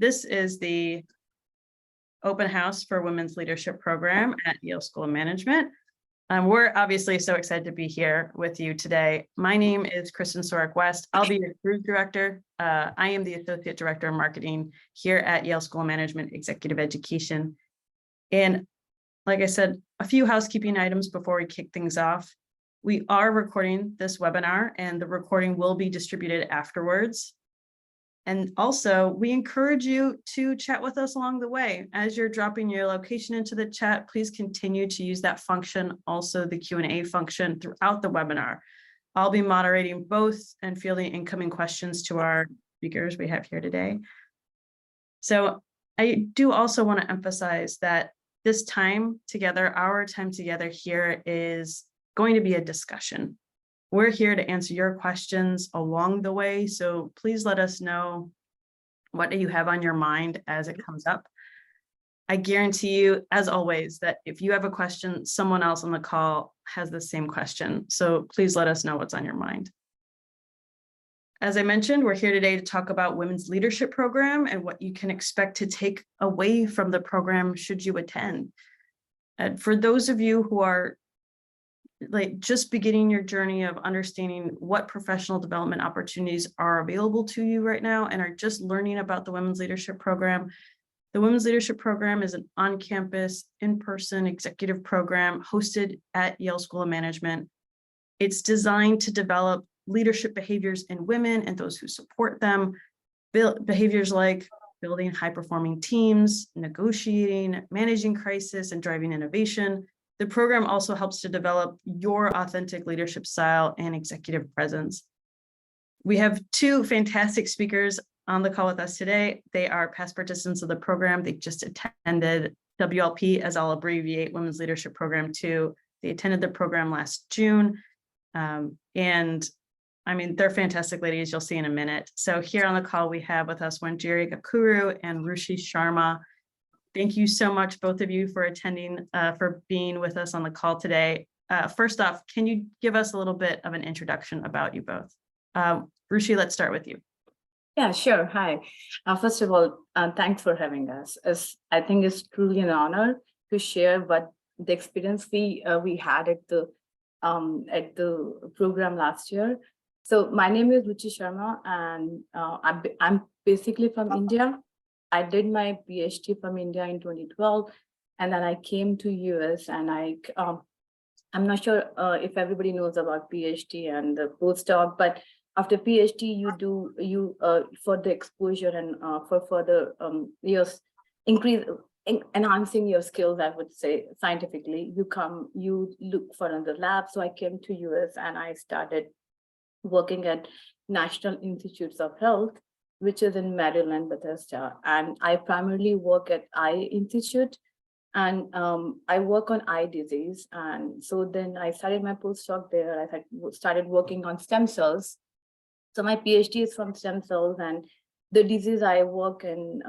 This is the open house for Women's Leadership Program at Yale School of Management. We're obviously so excited to be here with you today. My name is Kristen Sorek West. I'll be your group director. I am the Associate Director of Marketing here at Yale School of Management Executive Education. And like I said, a few housekeeping items before we kick things off. We are recording this webinar and the recording will be distributed afterwards. And also, we encourage you to chat with us along the way. As you're dropping your location into the chat, please continue to use that function, also the Q&A function throughout the webinar. I'll be moderating both and fielding incoming questions to our speakers we have here today. So I do also want to emphasize that this time together, our time together here is going to be a discussion. We're here to answer your questions along the way, so please let us know what you have on your mind as it comes up. I guarantee you, as always, that if you have a question, someone else on the call has the same question, so please let us know what's on your mind. As I mentioned, we're here today to talk about Women's Leadership Program and what you can expect to take away from the program should you attend. And for those of you who are just beginning your journey of understanding what professional development opportunities are available to you right now and are just learning about the Women's Leadership Program. The Women's Leadership Program is an on-campus, in-person executive program hosted at Yale School of Management. It's designed to develop leadership behaviors in women and those who support them, behaviors like building high-performing teams, negotiating, managing crisis, and driving innovation. The program also helps to develop your authentic leadership style and executive presence. We have two fantastic speakers on the call with us today. They are past participants of the program. They just attended WLP, as I'll abbreviate Women's Leadership Program 2. They attended the program last June. And I mean, they're fantastic ladies, you'll see in a minute. So here on the call, we have with us Wanjeri Gakuru and Ruchi Sharma. Thank you so much, both of you, for attending, for being with us on the call today. First off, can you give us a little bit of an introduction about you both? Ruchi, let's start with you. Yeah, sure. Hi. First of all, thanks for having us. I think it's truly an honor to share what the experience we had at the program last year. So my name is Ruchi Sharma, and I'm basically from India. I did my PhD from India in 2012, and then I came to US, and I'm not sure if everybody knows about PhD and the postdoc, but after PhD, you for the exposure and for further years, enhancing your skills, I would say scientifically, you look for another lab. So I came to US and I started working at National Institutes of Health, which is in Maryland, Bethesda. And I primarily work at Eye Institute, and I work on eye disease. And so then I started my postdoc there. I started working on stem cells. So my PhD is from stem cells, and the disease I work in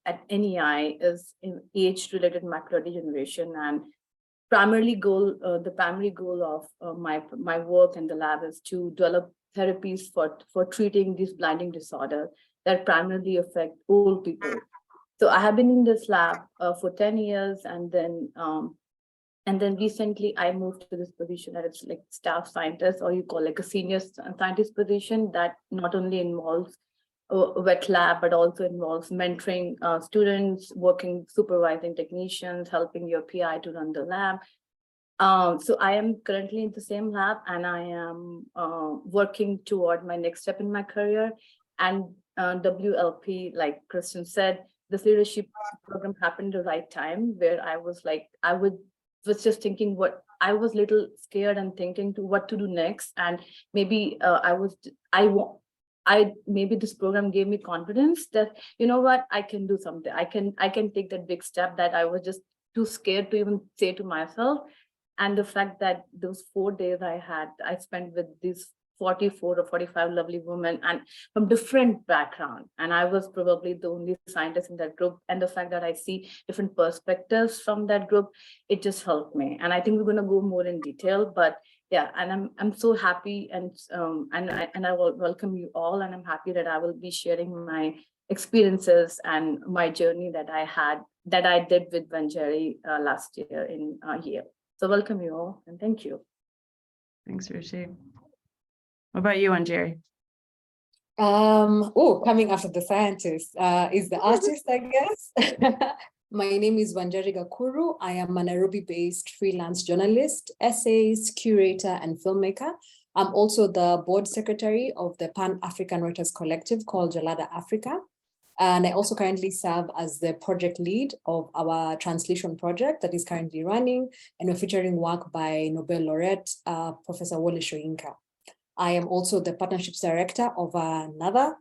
at NEI is in age-related macular degeneration. And the primary goal of my work in the lab is to develop therapies for treating this blinding disorder that primarily affect old people. So I have been in this lab for 10 years, and then recently I moved to this position that it's like staff scientist, or you call like a senior scientist position that not only involves a wet lab, but also involves mentoring students, supervising technicians, helping your PI to run the lab. So I am currently in the same lab, and I am working toward my next step in my career. And WLP, like Kristen said, this leadership program happened at the right time, where I was just thinking I was a little scared and thinking to what to do next. And maybe maybe this program gave me confidence that, you know what, I can do something. I can take that big step that I was just too scared to even say to myself. And the fact that those 4 days I spent with these 44 or 45 lovely women, and from different backgrounds. And I was probably the only scientist in that group. And the fact that I see different perspectives from that group, it just helped me. And I think we're going to go more in detail, but yeah, and I'm so happy, and I will welcome you all, and I'm happy that I will be sharing my experiences and my journey that I did with Wanjeri last year in Yale. So welcome you all and thank you. Thanks, Ruchi. What about you, Wanjeri? Coming after the scientist is the artist, I guess. My name is Wanjeri Gakuru. I am a Nairobi-based freelance journalist, essayist, curator, and filmmaker. I'm also the board secretary of the Pan-African Writers Collective called Jalada Africa. And I also currently serve as the project lead of our translation project that is currently running, and we're featuring work by Nobel laureate, Professor Wole Soyinka. I am also the partnerships director of another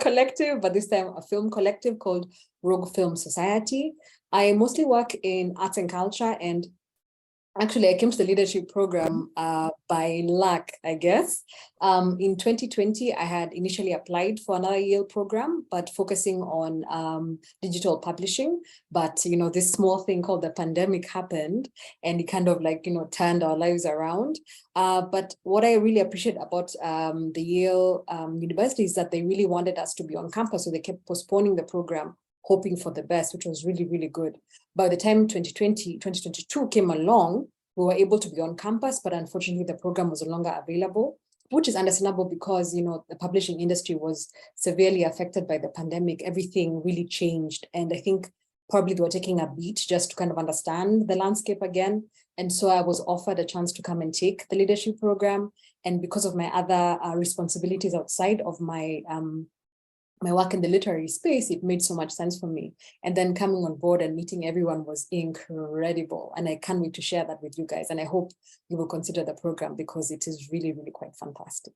collective, but this time a film collective called Rogue Film Society. I mostly work in arts and culture, and actually I came to the leadership program by luck, I guess. In 2020, I had initially applied for another Yale program, but focusing on digital publishing. But, this small thing called the pandemic happened, and it kind of turned our lives around. But what I really appreciate about the Yale University is that they really wanted us to be on campus, so they kept postponing the program, hoping for the best, which was really, really good. By the time 2022 came along, we were able to be on campus, but unfortunately the program was no longer available, which is understandable because, the publishing industry was severely affected by the pandemic. Everything really changed. And I think probably they were taking a beat just to kind of understand the landscape again. And so I was offered a chance to come and take the leadership program. And because of my other responsibilities outside of my work in the literary space, it made so much sense for me. And then coming on board and meeting everyone was incredible. And I can't wait to share that with you guys. And I hope you will consider the program because it is really, really quite fantastic.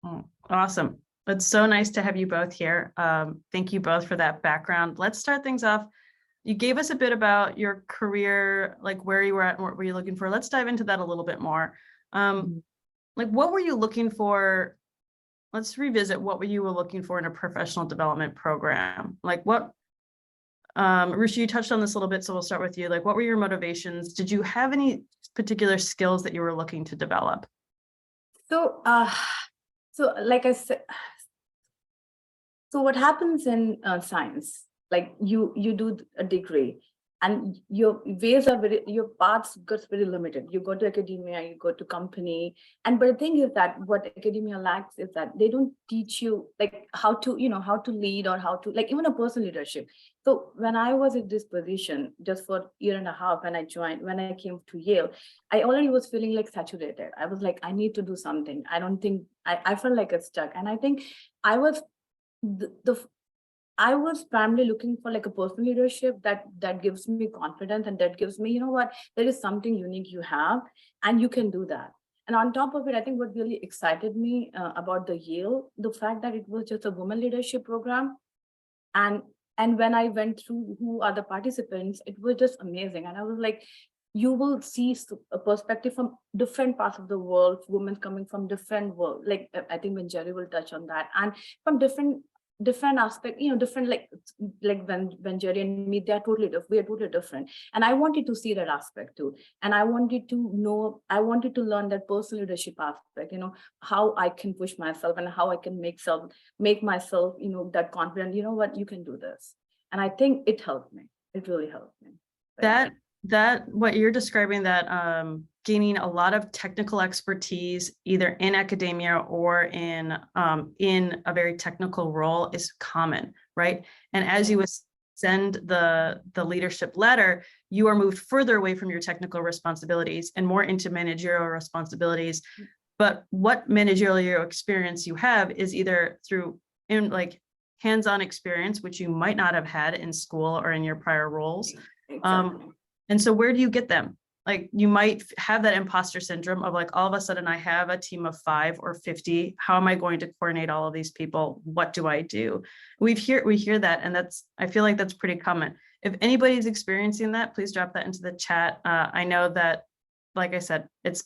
Oh, awesome. It's so nice to have you both here. Thank you both for that background. Let's start things off. You gave us a bit about your career, like where you were at and what were you looking for. Let's dive into that a little bit more. Like what were you looking for? Let's revisit what you were looking for in a professional development program. Like what, Ruchi, you touched on this a little bit, so we'll start with you. Like what were your motivations? Did you have any particular skills that you were looking to develop? So like I said, so what happens in science, like you do a degree and your paths gets very limited. You go to academia, you go to company. But the thing is that what academia lacks is that they don't teach you like how to lead or how to even a personal leadership. So when I was in this position just for a year and a half, when I came to Yale, I already was feeling like saturated. I was like, I need to do something. I felt like it's stuck. And I think I was I was primarily looking for like a personal leadership that gives me confidence and that gives me, there is something unique you have and you can do that. And on top of it, I think what really excited me about the Yale, the fact that it was just a women leadership program. And when I went through who are the participants, it was just amazing. And I was like, you will see a perspective from different parts of the world, women coming from different world. Like I think Wanjeri will touch on that, and from different aspect, different like when Wanjeri and me, we are totally different. And I wanted to see that aspect too. And I wanted to learn that personal leadership aspect, how I can push myself and how I can make myself, that confident, you can do this. And I think it helped me. It really helped me. That what you're describing, that gaining a lot of technical expertise either in academia or in a very technical role is common, right? And as you ascend the leadership ladder, you are moved further away from your technical responsibilities and more into managerial responsibilities. But what managerial experience you have is either through hands-on experience, which you might not have had in school or in your prior roles. Exactly. And so where do you get them? Like you might have that imposter syndrome of like, all of a sudden I have a team of 5 or 50. How am I going to coordinate all of these people? What do I do? We hear that. And I feel like that's pretty common. If anybody's experiencing that, please drop that into the chat. I know that, like I said, I've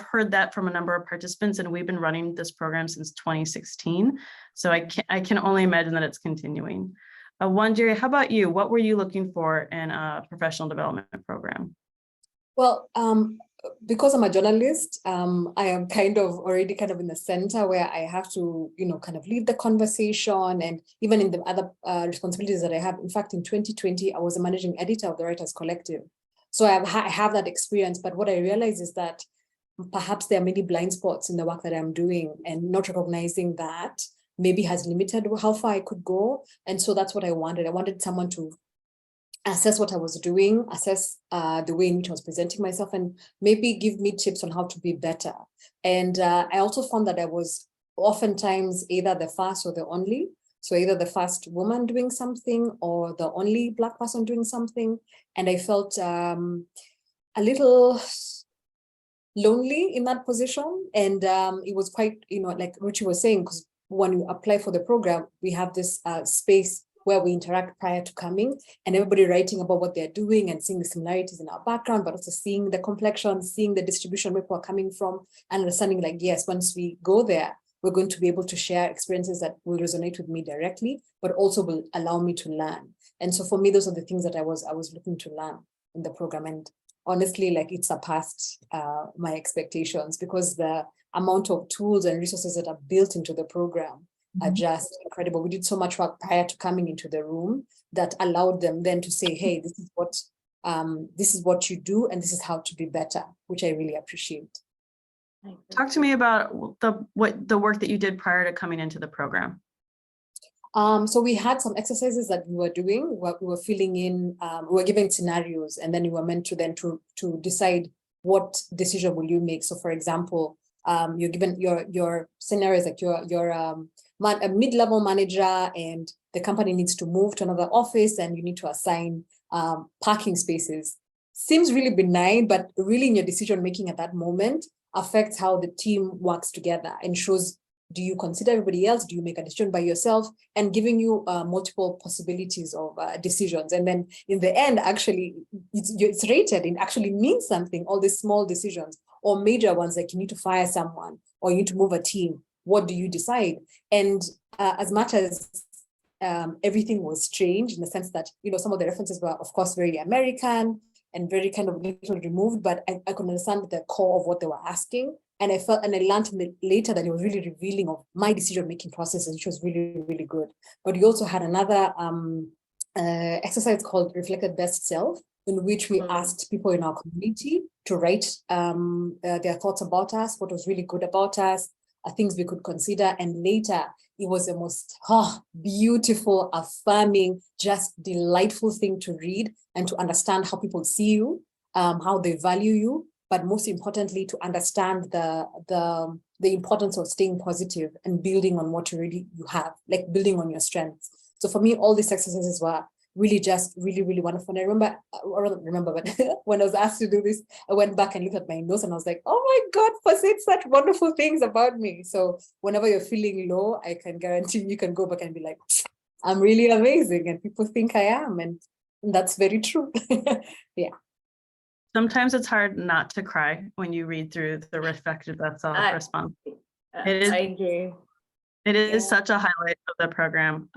heard that from a number of participants, and we've been running this program since 2016. So I can only imagine that it's continuing. Wanjeri, how about you? What were you looking for in a professional development program? Well, because I'm a journalist, I am kind of already kind of in the center where I have to, kind of lead the conversation, and even in the other responsibilities that I have. In fact, in 2020, I was a managing editor of the Writers Collective. So I have that experience, but what I realize is that perhaps there are many blind spots in the work that I'm doing, and not recognizing that maybe has limited how far I could go. And so that's what I wanted. I wanted someone to assess what I was doing, assess the way in which I was presenting myself, and maybe give me tips on how to be better. And I also found that I was oftentimes either the first or the only. So either the first woman doing something or the only Black person doing something. And I felt a little lonely in that position. And it was quite, like Ruchi was saying, because when you apply for the program, we have this space where we interact prior to coming, and everybody writing about what they're doing and seeing the similarities in our background, but also seeing the complexion, seeing the distribution where people are coming from, and understanding like, yes, once we go there, we're going to be able to share experiences that will resonate with me directly, but also will allow me to learn. And so for me, those are the things that I was looking to learn in the program. And honestly, like it surpassed my expectations, because the amount of tools and resources that are built into the program are just incredible. We did so much work prior to coming into the room that allowed them then to say, hey, this is what you do, and this is how to be better, which I really appreciate. Talk to me about the work that you did prior to coming into the program. So we had some exercises that we were doing. We were filling in, we were given scenarios, and then you were meant to then to decide what decision will you make. So for example, you're given your scenarios, like you're a mid-level manager, and the company needs to move to another office, and you need to assign parking spaces. Seems really benign, but really in your decision making at that moment affects how the team works together, and shows, do you consider everybody else? Do you make a decision by yourself? And giving you multiple possibilities of decisions. And then in the end, actually, it's rated. It actually means something, all these small decisions, or major ones, like you need to fire someone or you need to move a team. What do you decide? And as much as everything was strange, in the sense that, some of the references were, of course, very American and very kind of little removed, but I could understand the core of what they were asking. And I learned later that it was really revealing of my decision-making processes, which was really, really good. But we also had another exercise called Reflected Best Self, in which we asked people in our community to write their thoughts about us, what was really good about us, things we could consider. And later, it was the most beautiful, affirming, just delightful thing to read, and to understand how people see you, how they value you, but most importantly, to understand the importance of staying positive and building on what you have, like building on your strengths. So for me, all these exercises were really just really wonderful. And I remember, but when I was asked to do this, I went back and looked at my notes, and I was like, oh my God, for saying such wonderful things about me. So whenever you're feeling low, I can guarantee you can go back and be like, I'm really amazing, and people think I am, and that's very true. Yeah. Sometimes it's hard not to cry when you read through the Reflected Best Self response. I agree. It is such a highlight of the program.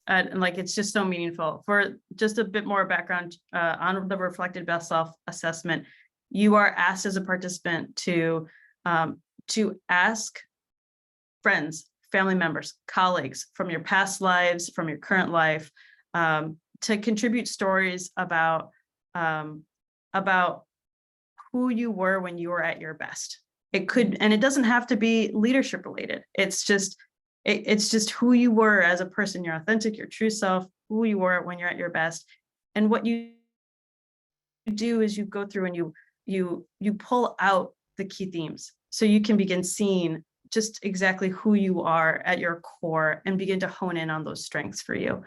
And like, it's just so meaningful. For just a bit more background on the Reflected Best Self assessment, you are asked as a participant to ask friends, family members, colleagues from your past lives, from your current life, to contribute stories about who you were when you were at your best. It could, and it doesn't have to be leadership related. It's just who you were as a person, your authentic, your true self, who you were when you're at your best. And what you do is you go through and you pull out the key themes, so you can begin seeing just exactly who you are at your core and begin to hone in on those strengths for you.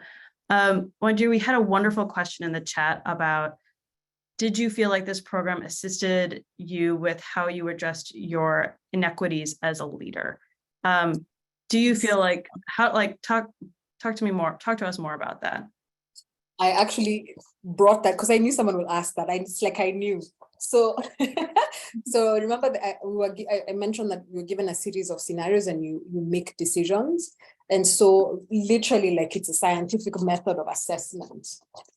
Wanjeri, we had a wonderful question in the chat about, did you feel like this program assisted you with how you addressed your inequities as a leader? Do you feel like, talk to us more about that? I actually brought that because I knew someone would ask that. It's like I knew. So, so remember that I mentioned that we were given a series of scenarios and you make decisions. And so literally, like, it's a scientific method of assessment,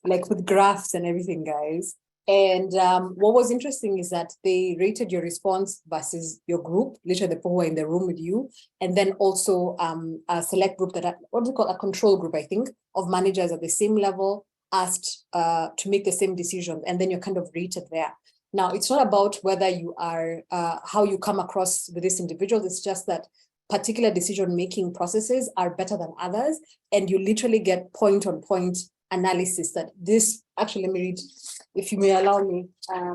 like with graphs and everything, guys. And what was interesting is that they rated your response versus your group, literally the people who were in the room with you, and then also a select group that, what do you call, a control group, I think, of managers at the same level asked to make the same decision, and then you're kind of rated there. Now, it's not about whether you are, how you come across with this individual, it's just that particular decision-making processes are better than others, and you literally get point-on-point analysis that this, actually, let me read, if you may allow me. I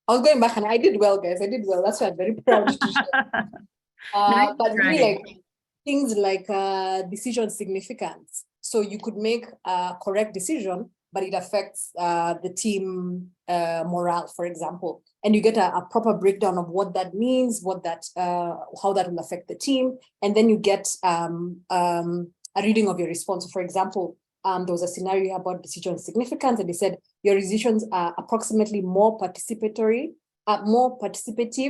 was going back and I did well, guys. I did well. That's why I'm very proud to share. But really, like things like decision significance. So you could make a correct decision, but it affects the team morale, for example. And you get a proper breakdown of what that means, what that, how that will affect the team. And then you get a reading of your response. For example, there was a scenario about decision significance, and they said your decisions are approximately more participative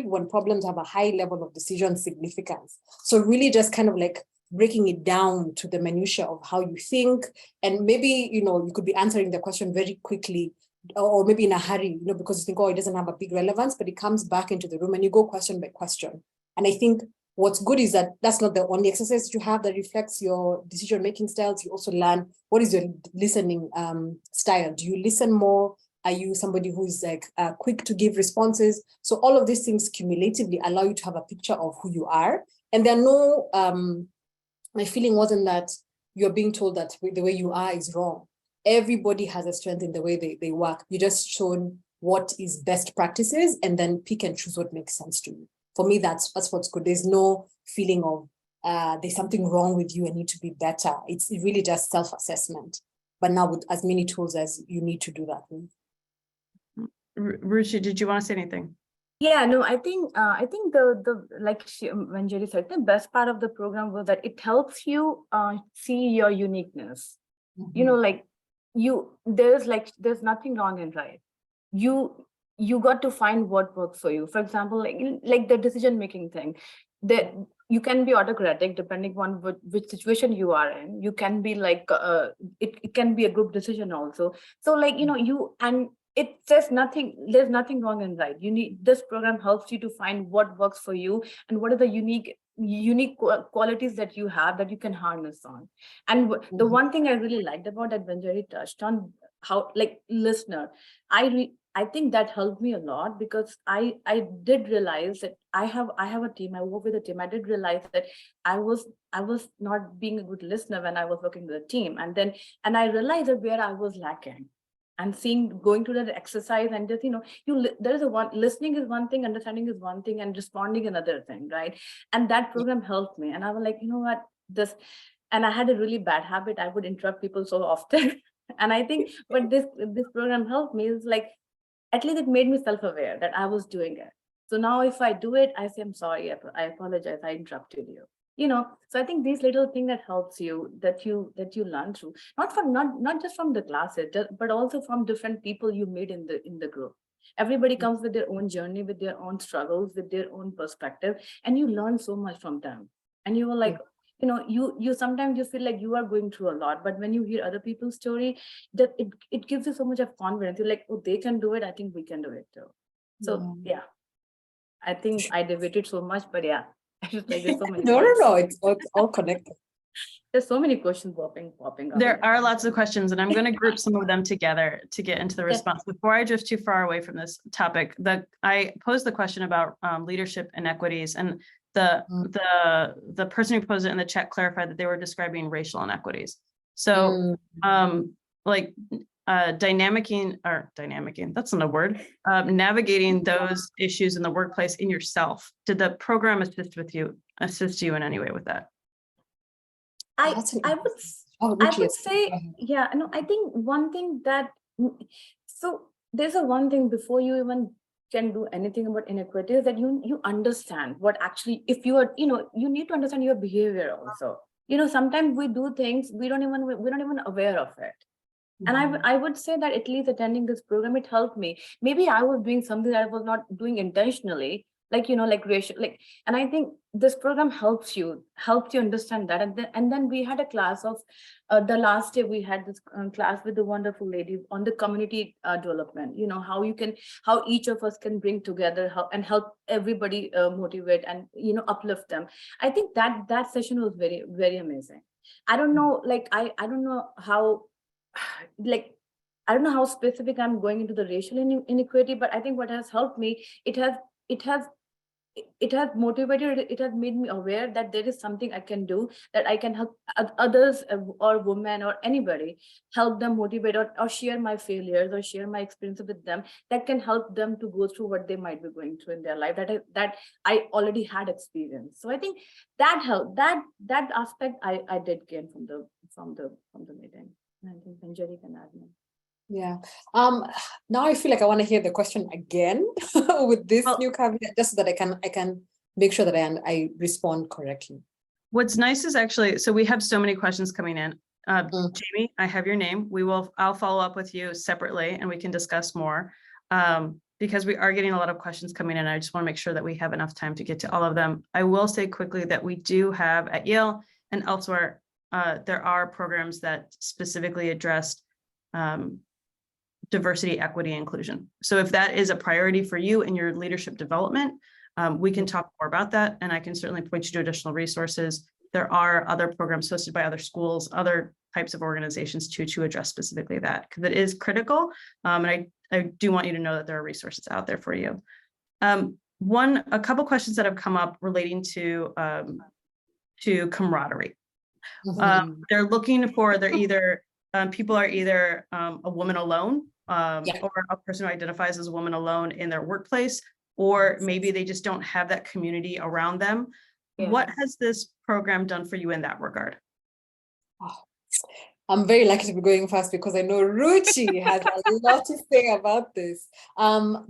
when problems have a high level of decision significance. So really just kind of like breaking it down to the minutiae of how you think, and maybe, you know, you could be answering the question very quickly, or maybe in a hurry, you know, because you think, oh, it doesn't have a big relevance, but it comes back into the room and you go question by question. And I think what's good is that that's not the only exercise you have that reflects your decision-making styles. You also learn what is your listening style. Do you listen more? Are you somebody who's like quick to give responses? So all of these things cumulatively allow you to have a picture of who you are. And there are no, my feeling wasn't that you're being told that the way you are is wrong. Everybody has a strength in the way they work. You just shown what is best practices and then pick and choose what makes sense to you. For me, that's what's good. There's no feeling of there's something wrong with you and need to be better. It's really just self-assessment, but now with as many tools as you need to do that with. Ruchi, did you want to say anything? Yeah, no, I think the like Wanjeri said, the best part of the program was that it helps you see your uniqueness. You know, like there's nothing wrong and right. You got to find what works for you. For example, like the decision-making thing, that you can be autocratic depending on which situation you are in. You can be like, it can be a group decision also. So like, you know, it says there's nothing wrong and right. This program helps you to find what works for you and what are the unique qualities that you have that you can harness on. And the one thing I really liked about that Wanjeri touched on, how like listener, I think that helped me a lot, because I did realize that I have a team. I work with a team. I did realize that I was not being a good listener when I was working with a team, and I realized that where I was lacking. And going through that exercise and just, you know, listening is one thing, understanding is one thing, and responding another thing, right? And that program helped me. And I was like, you know what, and I had a really bad habit. I would interrupt people so often. And I think what this program helped me is like, at least it made me self-aware that I was doing it. So now if I do it, I say, I'm sorry, I apologize, I interrupted you. You know, so I think these little things that helps you, that you learn through, not just from the classes, but also from different people you meet in the group. Everybody comes with their own journey, with their own struggles, with their own perspective, and you learn so much from them. And you were like, you know, you sometimes you feel like you are going through a lot, but when you hear other people's story, that it gives you so much of confidence. You're like, oh, they can do it, I think we can do it too. So yeah, I think I debated so much, but yeah, I just like there's so many No, it's all connected. There's so many questions popping up. There are lots of questions, and I'm going to group some of them together to get into the response. Before I drift too far away from this topic, I posed the question about leadership inequities, and the person who posed it in the chat clarified that they were describing racial inequities. So like dynamicing, that's not a word, navigating those issues in the workplace in yourself. Did the program assist you in any way with that? I would say, yeah, no, I think one thing that, so there's one thing before you even can do anything about inequity is that you understand what actually, if you are, you know, you need to understand your behavior also. You know, sometimes we do things, we're not even aware of it. And I would say that at least attending this program, it helped me. Maybe I was doing something that I was not doing intentionally, like, like racial, like, and I think this program helps you understand that. And then we had a class of, the last day we had this class with the wonderful lady on the community development, how each of us can bring together and help everybody motivate and, uplift them. I think that session was very, very amazing. I don't know, like, I don't know how, like, I don't know how specific I'm going into the racial inequity, but I think what has helped me, it has motivated, it has made me aware that there is something I can do, that I can help others, or women or anybody, help them motivate, or share my failures or share my experiences with them, that can help them to go through what they might be going through in their life, that I already had experience. So I think that helped, that aspect I did gain from the meeting. And I think Wanjeri can add more. Yeah. Now I feel like I want to hear the question again with this new caveat, just so that I can make sure that I respond correctly. What's nice is actually, so we have so many questions coming in. Jamie, I have your name. I'll follow up with you separately and we can discuss more, because we are getting a lot of questions coming in. I just want to make sure that we have enough time to get to all of them. I will say quickly that we do have at Yale and elsewhere, there are programs that specifically address diversity, equity, inclusion. So if that is a priority for you in your leadership development, we can talk more about that. And I can certainly point you to additional resources. There are other programs hosted by other schools, other types of organizations to address specifically that, because it is critical. And I do want you to know that there are resources out there for you. A couple questions that have come up relating to camaraderie. They're looking for, people are either a woman alone, or a person who identifies as a woman alone in their workplace, or maybe they just don't have that community around them. Yeah. What has this program done for you in that regard? Oh, I'm very lucky to be going fast because I know Ruchi has a lot to say about this. One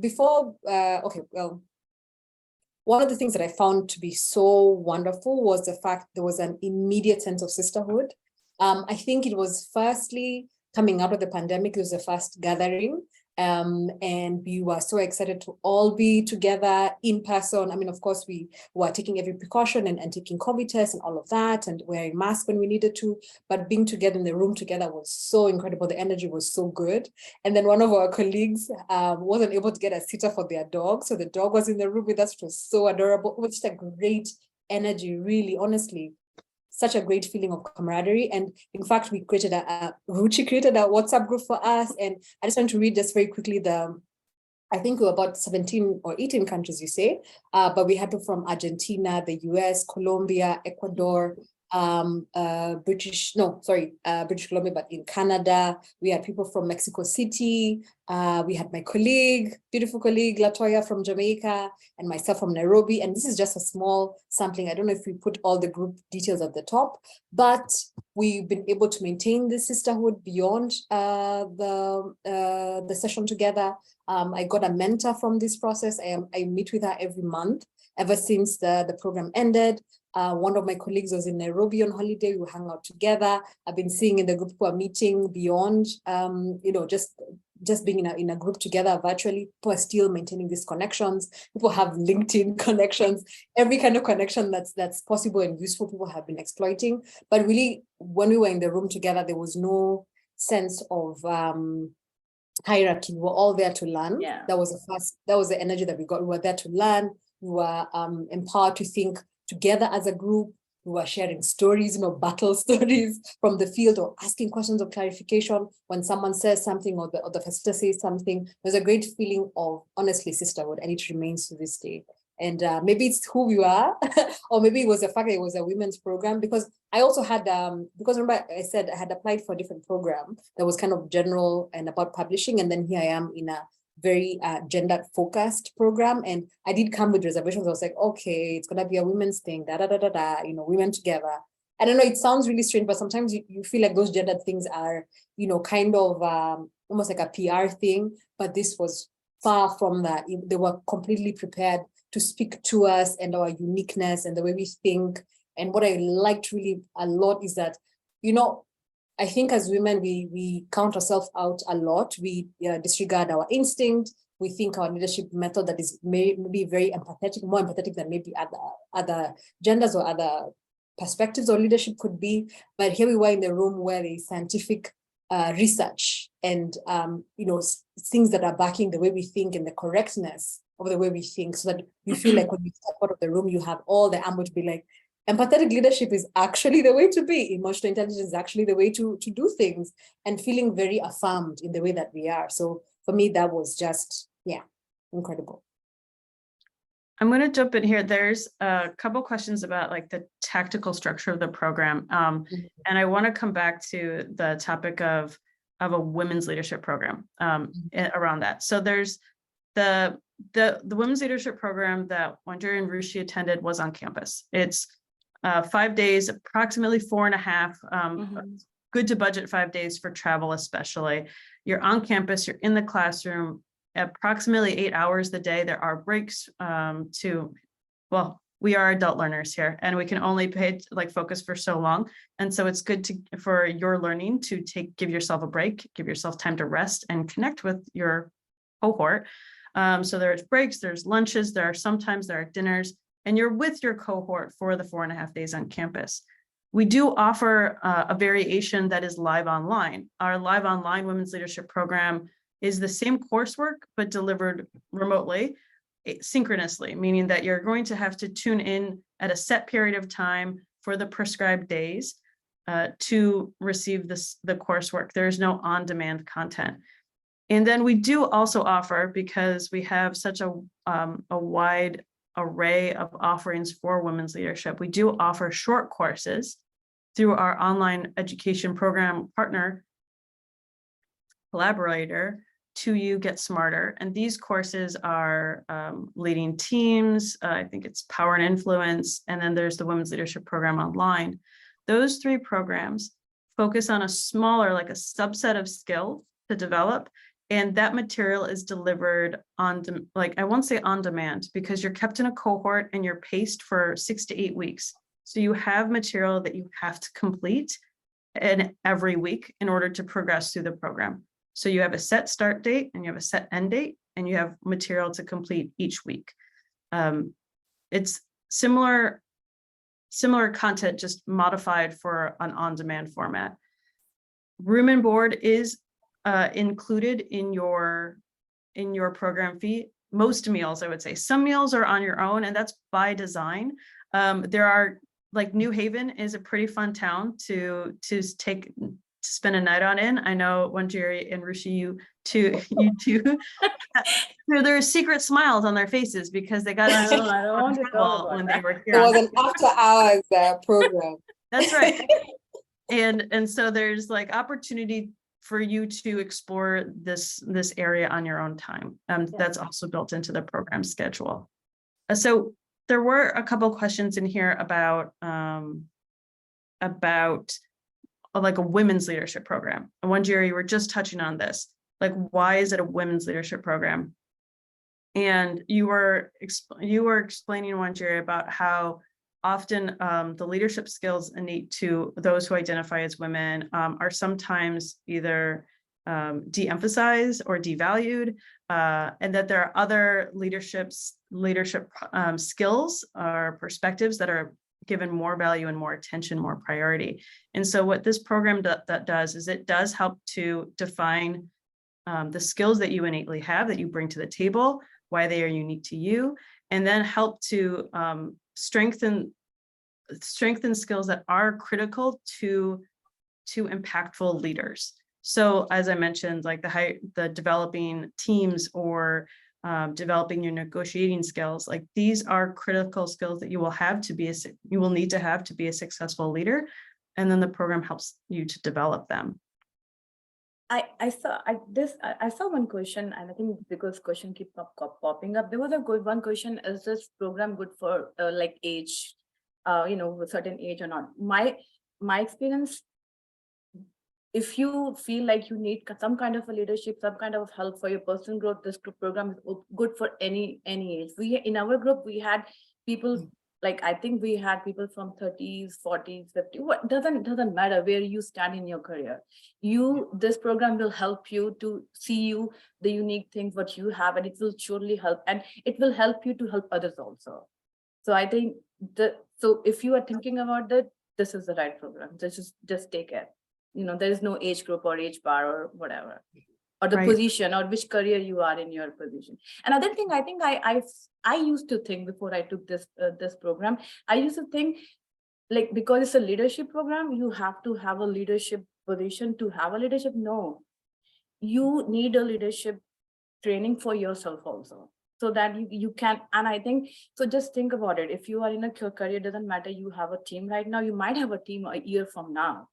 of the things that I found to be so wonderful was the fact there was an immediate sense of sisterhood. I think it was firstly coming out of the pandemic, it was the first gathering, and we were so excited to all be together in person. I mean, of course, we were taking every precaution and taking COVID tests and all of that, and wearing masks when we needed to, but being together in the room together was so incredible. The energy was so good. And then one of our colleagues wasn't able to get a sitter for their dog, so the dog was in the room with us. It was so adorable. It was just a great energy, really, honestly. Such a great feeling of camaraderie. And in fact, we created Ruchi created a WhatsApp group for us. And I just want to read just very quickly I think we were about 17 or 18 countries, you say, but we had people from Argentina, the US, Colombia, Ecuador, British Columbia, but in Canada. We had people from Mexico City. We had my beautiful colleague, Latoya from Jamaica, and myself from Nairobi. And this is just a small sampling. I don't know if we put all the group details at the top, but we've been able to maintain this sisterhood beyond the session together. I got a mentor from this process. I meet with her every month ever since the program ended. One of my colleagues was in Nairobi on holiday. We hung out together. I've been seeing in the group who are meeting beyond, just being in a group together virtually. People are still maintaining these connections. People have LinkedIn connections. Every kind of connection that's possible and useful, people have been exploiting. But really, when we were in the room together, there was no sense of hierarchy. We were all there to learn. Yeah. That was the energy that we got. We were there to learn. We were empowered to think together as a group. We were sharing stories, battle stories from the field, or asking questions of clarification when someone says something or the facilitator says something. There's a great feeling of, honestly, sisterhood, and it remains to this day. And maybe it's who we are, or maybe it was the fact that it was a women's program, because I also had, because remember I said I had applied for a different program that was kind of general and about publishing, and then here I am in a very gender focused program. And I did come with reservations. I was like, okay, it's gonna be a women's thing, women together. And I know it sounds really strange, but sometimes you feel like those gender things are, kind of almost like a PR thing, but this was far from that. They were completely prepared to speak to us and our uniqueness and the way we think. And what I liked really a lot is that, I think as women, we count ourselves out a lot. We disregard our instinct. we think our leadership method that is maybe very empathetic, more empathetic than maybe other genders or other perspectives or leadership could be. But here we were in the room where the scientific research and things that are backing the way we think and the correctness of the way we think, so that you feel like when you step out of the room, you have all the ammo to be like, empathetic leadership is actually the way to be. Emotional intelligence is actually the way to do things, and feeling very affirmed in the way that we are. So for me, that was just, incredible. I'm going to jump in here. There's a couple questions about like the tactical structure of the program. And I want to come back to the topic of a women's leadership program around that. So there's the women's leadership program that Wanjeri and Ruchi attended was on campus. It's 5 days, approximately 4.5. Good to budget 5 days for travel, especially. You're on campus, you're in the classroom, approximately 8 hours a day. There are breaks we are adult learners here, and we can only focus for so long. And so it's good for your learning to give yourself a break, give yourself time to rest and connect with your cohort. So there's breaks, there's lunches, there are dinners, and you're with your cohort for the 4.5 days on campus. We do offer a variation that is live online. Our live online women's leadership program is the same coursework, but delivered remotely, synchronously, meaning that you're going to have to tune in at a set period of time for the prescribed days to receive the coursework. There's no on-demand content. And then we do also offer, because we have such a wide array of offerings for women's leadership, we do offer short courses through our online education program partner, collaborator, 2U Get Smarter. And these courses are leading teams, I think it's Power and Influence, and then there's the Women's Leadership Program online. Those 3 programs focus on a smaller, like a subset of skills to develop. And that material is delivered I won't say on demand, because you're kept in a cohort and you're paced for 6 to 8 weeks. So you have material that you have to complete every week in order to progress through the program. So you have a set start date and you have a set end date, and you have material to complete each week. It's similar content, just modified for an on-demand format. Room and board is included in your program fee. Most meals, I would say. Some meals are on your own, and that's by design. There are, like, New Haven is a pretty fun town to spend a night on in. I know Wanjeri and Ruchi, you too. There are secret smiles on their faces because they got in trouble when they were here. It was an after-hours program. That's right. And so there's like opportunity for you to explore this area on your own time. That's also built into the program schedule. So there were a couple questions in here about like a women's leadership program. And Wanjeri, you were just touching on this. Like, why is it a women's leadership program? And you were explaining, Wanjeri, about how often the leadership skills innate to those who identify as women are sometimes either de-emphasized or devalued, and that there are other leadership skills or perspectives that are given more value and more attention, more priority. And so what this program does is it does help to define the skills that you innately have, that you bring to the table, why they are unique to you, and then help to strengthen skills that are critical to impactful leaders. So as I mentioned, like the developing teams or developing your negotiating skills, like these are critical skills that you will need to have to be a successful leader. And then the program helps you to develop them. I saw one question, and I think because question keep popping up, there was one question: is this program good for like age, a certain age or not? My experience, if you feel like you need some kind of a leadership, some kind of help for your personal growth, this program is good for any age. In our group, we had people Like, I think we had people from 30s, 40s, 50s, what doesn't matter where you stand in your career. This program will help you to see the unique things what you have, and it will surely help, and it will help you to help others also. So I think so if you are thinking about that, this is the right program. Just take it. There is no age group or age bar or whatever, or the Right. position or which career you are in your position. Another thing I think I used to think before I took this program, I used to think, like, because it's a leadership program, you have to have a leadership position to have a leadership. No, you need a leadership training for yourself also, so that you can. And I think, so just think about it. If you are in a career, doesn't matter you have a team right now, you might have a team a year from now.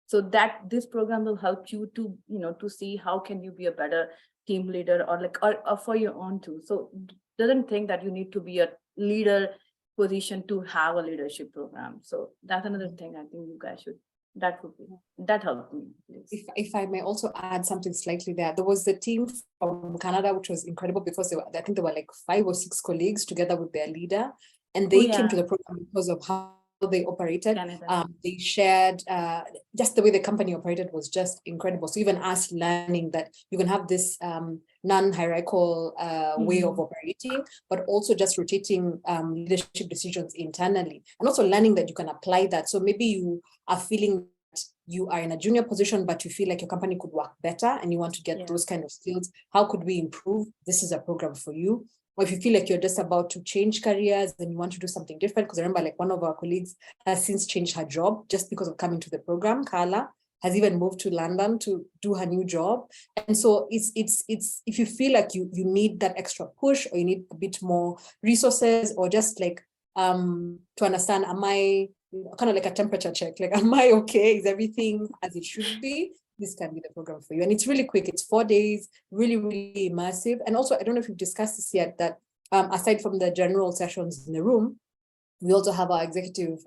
So that this program will help you to, to see how can you be a better team leader, or for your own too. So doesn't think that you need to be a leader position to have a leadership program. So that's another thing I think you guys should, that helped me. If I may also add something slightly there was the team from Canada, which was incredible because I think there were like 5 or 6 colleagues together with their leader, and they came to the program because of how they operated. They shared just the way the company operated was just incredible. So even us learning that you can have this non-hierarchical way of operating, but also just rotating leadership decisions internally, and also learning that you can apply that. So maybe you are feeling that you are in a junior position, but you feel like your company could work better and you want to get those kind of skills. How could we improve? This is a program for you. Or if you feel like you're just about to change careers and you want to do something different, because I remember like one of our colleagues has since changed her job just because of coming to the program. Carla has even moved to London to do her new job. And so it's if you feel like you need that extra push, or you need a bit more resources, or just like to understand, am I kind of like a temperature check, like, am I okay? Is everything as it should be? This can be the program for you. And it's really quick. It's 4 days, really, really immersive. And also, I don't know if we've discussed this yet, that aside from the general sessions in the room, we also have our executive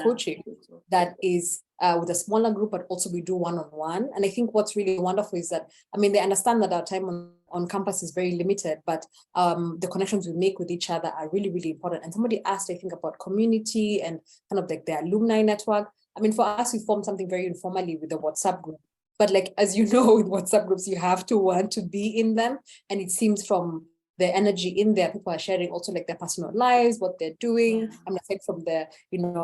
coaching that is with a smaller group, but also we do one-on-one. And I think what's really wonderful is that, I mean, they understand that our time on campus is very limited, but the connections we make with each other are really, really important. And somebody asked, I think, about community and kind of like the alumni network. I mean, for us, we formed something very informally with the WhatsApp group. But like, as you know, with WhatsApp groups, you have to want to be in them. And it seems from the energy in there, people are sharing also like their personal lives, what they're doing. I'm aside from the,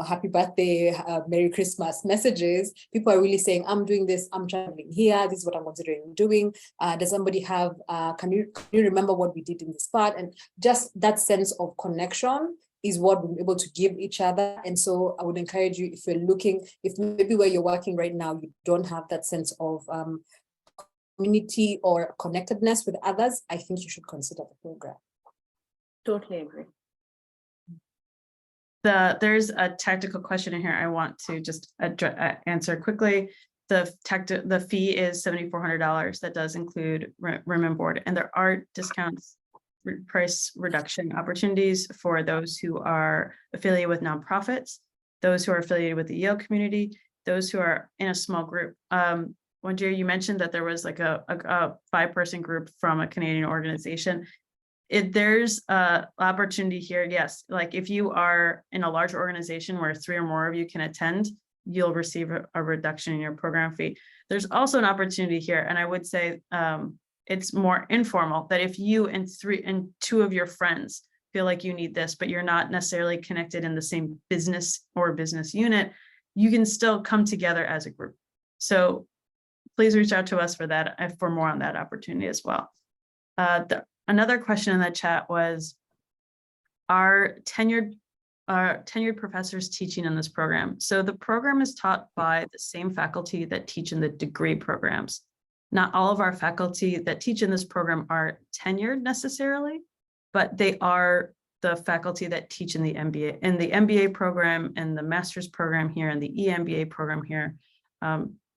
happy birthday, Merry Christmas messages, people are really saying, I'm doing this, I'm traveling here, this is what I'm considering doing. Does somebody have, can you remember what we did in this part? And just that sense of connection is what we're able to give each other. And so I would encourage you, if you're looking, if maybe where you're working right now, you don't have that sense of community or connectedness with others, I think you should consider the program. Totally agree. There's a tactical question in here I want to just answer quickly. The fee is $7,400. That does include room and board, and there are discounts, price reduction opportunities for those who are affiliated with nonprofits, those who are affiliated with the Yale community, those who are in a small group. Wanjeri, you mentioned that there was like a 5-person group from a Canadian organization. There's an opportunity here, yes. Like if you are in a larger organization where 3 or more of you can attend, you'll receive a reduction in your program fee. There's also an opportunity here, and I would say it's more informal, that if you and 2 of your friends feel like you need this, but you're not necessarily connected in the same business or business unit, you can still come together as a group. So please reach out to us for that, for more on that opportunity as well. Another question in the chat was, are tenured professors teaching in this program? So the program is taught by the same faculty that teach in the degree programs. Not all of our faculty that teach in this program are tenured necessarily, but they are the faculty that teach in the MBA program and the master's program here and the EMBA program here.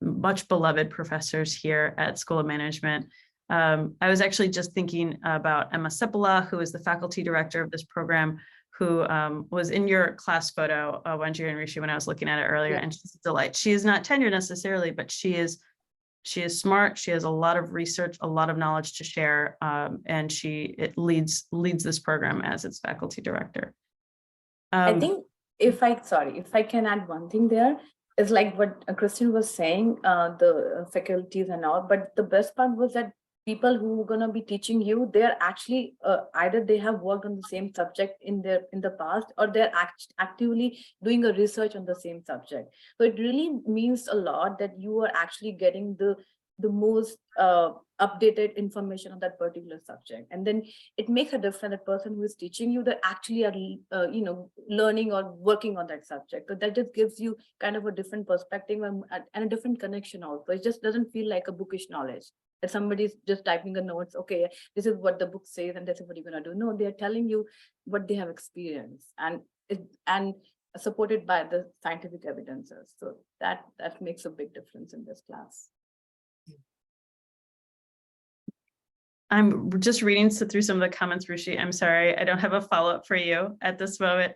Much beloved professors here at School of Management. I was actually just thinking about Emma Sepola, who is the faculty director of this program, who was in your class photo, Wanjeri and Ruchi, when I was looking at it earlier, and she's a delight. She is not tenured necessarily, but she is smart. She has a lot of research, a lot of knowledge to share, and it leads this program as its faculty director. I think if I can add one thing there, is like what Kristen was saying, the faculties and all, but the best part was that people who are going to be teaching you, they're actually either they have worked on the same subject in the past, or they're actively doing a research on the same subject. So it really means a lot that you are actually getting the most updated information on that particular subject, and then it makes a difference. The person who is teaching you, they actually are learning or working on that subject. So that just gives you kind of a different perspective and a different connection also. It just doesn't feel like a bookish knowledge that somebody's just typing the notes, okay, this is what the book says and this is what you're going to do. No, they're telling you what they have experienced, and supported by the scientific evidences. So that makes a big difference in this class. I'm just reading through some of the comments, Ruchi. I'm sorry, I don't have a follow-up for you at this moment.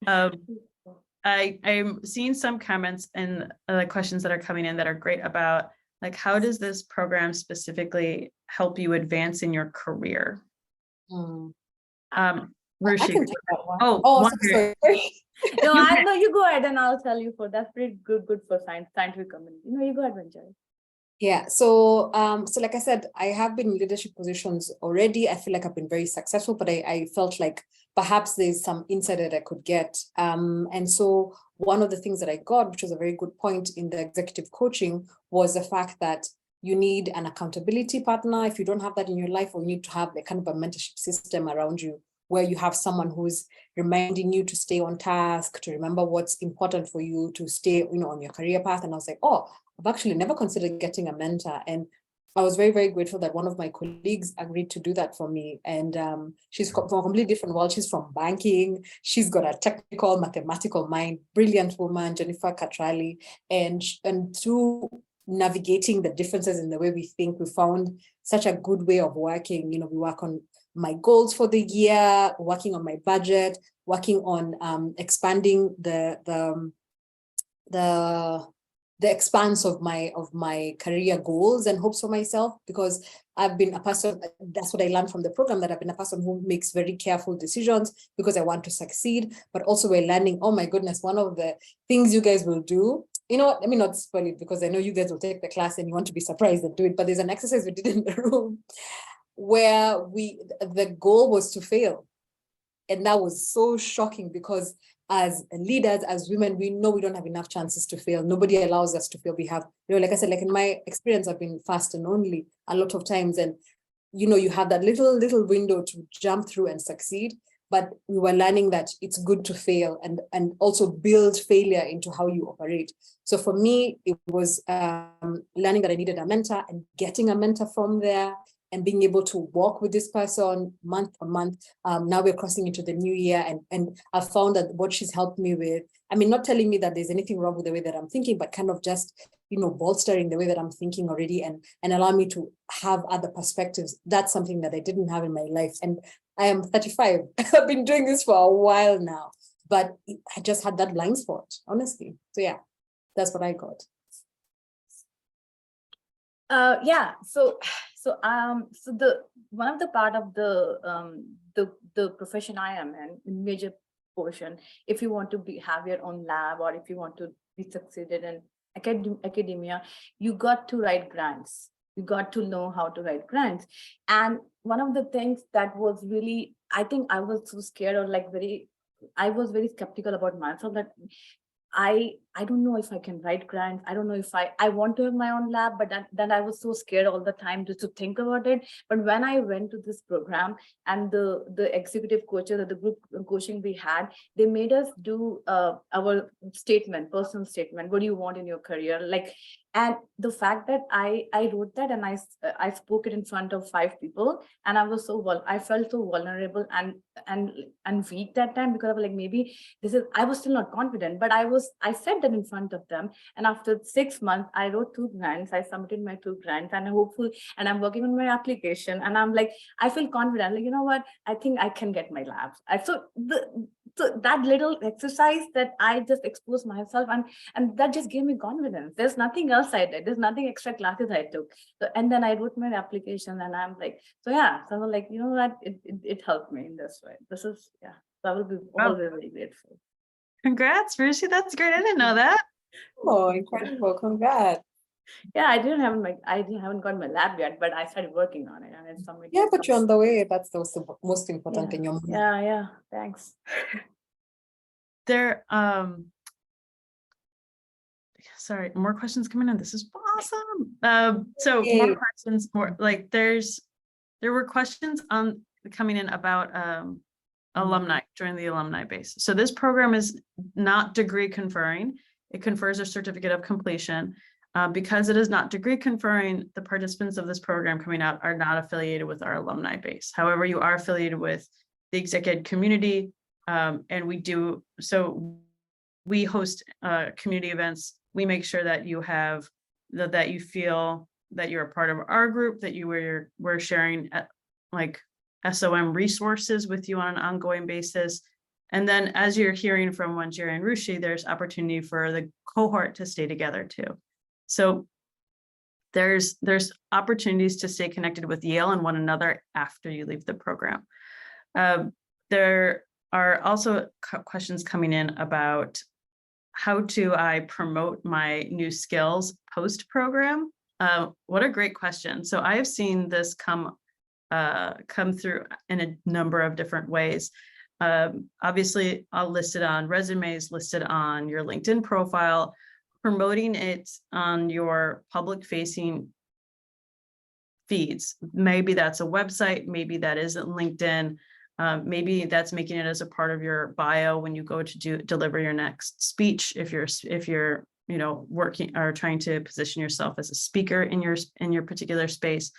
I'm seeing some comments and questions that are coming in that are great about, like, how does this program specifically help you advance in your career? I Ruchi. can take that one. Oh, sorry. No, I know, you go ahead and I'll tell you. For that's pretty good for scientific community. No, you go ahead, Wanjeri. Yeah, so like I said, I have been in leadership positions already. I feel like I've been very successful, but I felt like perhaps there's some insight that I could get. And so one of the things that I got, which was a very good point in the executive coaching, was the fact that you need an accountability partner. If you don't have that in your life, or you need to have a kind of a mentorship system around you, where you have someone who's reminding you to stay on task, to remember what's important for you, to stay, on your career path. And I was like, oh, I've actually never considered getting a mentor. And I was very, very grateful that one of my colleagues agreed to do that for me. And she's from a completely different world. She's from banking. She's got a technical, mathematical mind, brilliant woman, Jennifer Catrali. And through navigating the differences in the way we think, we found such a good way of working. We work on my goals for the year, working on my budget, working on expanding the expanse of my career goals and hopes for myself, because I've been a person, that's what I learned from the program, that I've been a person who makes very careful decisions because I want to succeed. But also we're learning, oh my goodness, one of the things you guys will do, let me not spoil it, because I know you guys will take the class and you want to be surprised and do it, but there's an exercise we did in the room where the goal was to fail. And that was so shocking, because as leaders, as women, we know we don't have enough chances to fail. Nobody allows us to fail. We have, like I said, like in my experience, I've been fast and only a lot of times. And, you have that little window to jump through and succeed. But we were learning that it's good to fail and also build failure into how you operate. So for me, it was learning that I needed a mentor and getting a mentor from there, and being able to walk with this person month on month. Now we're crossing into the new year, and I found that what she's helped me with, not telling me that there's anything wrong with the way that I'm thinking, but kind of just, bolstering the way that I'm thinking already, and allow me to have other perspectives. That's something that I didn't have in my life. And I am 35. I've been doing this for a while now, but I just had that blind spot, honestly. So yeah, that's what I got. Yeah. So the one of the part of the profession I am in major portion, if you want to have your own lab, or if you want to be succeeded in academia, you got to write grants. You got to know how to write grants. And one of the things that was really, I think I was so scared, or I was very skeptical about myself, that I don't know if I can write grants. I don't know if I want to have my own lab, but then I was so scared all the time just to think about it. But when I went to this program, and the executive coaches, or the group coaching we had, they made us do our personal statement. What do you want in your career? And the fact that I wrote that, and I spoke it in front of 5 people, and I felt so vulnerable and weak that time, because I was like, maybe I was still not confident, but I said that in front of them. And after 6 months, I wrote 2 grants. I submitted my 2 grants, and I'm hopeful, and I'm working on my application, and I'm like, I feel confident. Like, you know what? I think I can get my labs. So that little exercise that I just exposed myself, and that just gave me confidence. There's nothing else I did. There's nothing extra classes I took. So, and then I wrote my application, and I'm like, so yeah. So I'm like, you know what? It helped me in this way. This is, yeah. So I will be Wow. always very grateful. Congrats, Ruchi. That's great. I didn't know that. Oh, incredible. Congrats. Yeah, I haven't got my lab yet, but I started working on it and it's something. Yeah, but you're on the way. That's the most important Yeah. thing. You're Yeah, thanks. There, sorry, more questions coming in. This is awesome. So more Yay. questions, more like there were questions coming in about alumni, joining the alumni base. So this program is not degree conferring. It confers a certificate of completion. Because it is not degree conferring, the participants of this program coming out are not affiliated with our alumni base. However, you are affiliated with the exec ed community, and we host community events. We make sure that you have that you feel that you're a part of our group, that we're sharing like SOM resources with you on an ongoing basis. And then as you're hearing from Wanjeri and Ruchi, there's opportunity for the cohort to stay together too. So there's opportunities to stay connected with Yale and one another after you leave the program. There are also questions coming in about how do I promote my new skills post-program? What a great question. So I have seen this come through in a number of different ways. Obviously, I'll list it on resumes, listed on your LinkedIn profile, promoting it on your public facing feeds. Maybe that's a website, maybe that isn't LinkedIn, maybe that's making it as a part of your bio when you go to deliver your next speech. If you're working or trying to position yourself as a speaker in your particular space,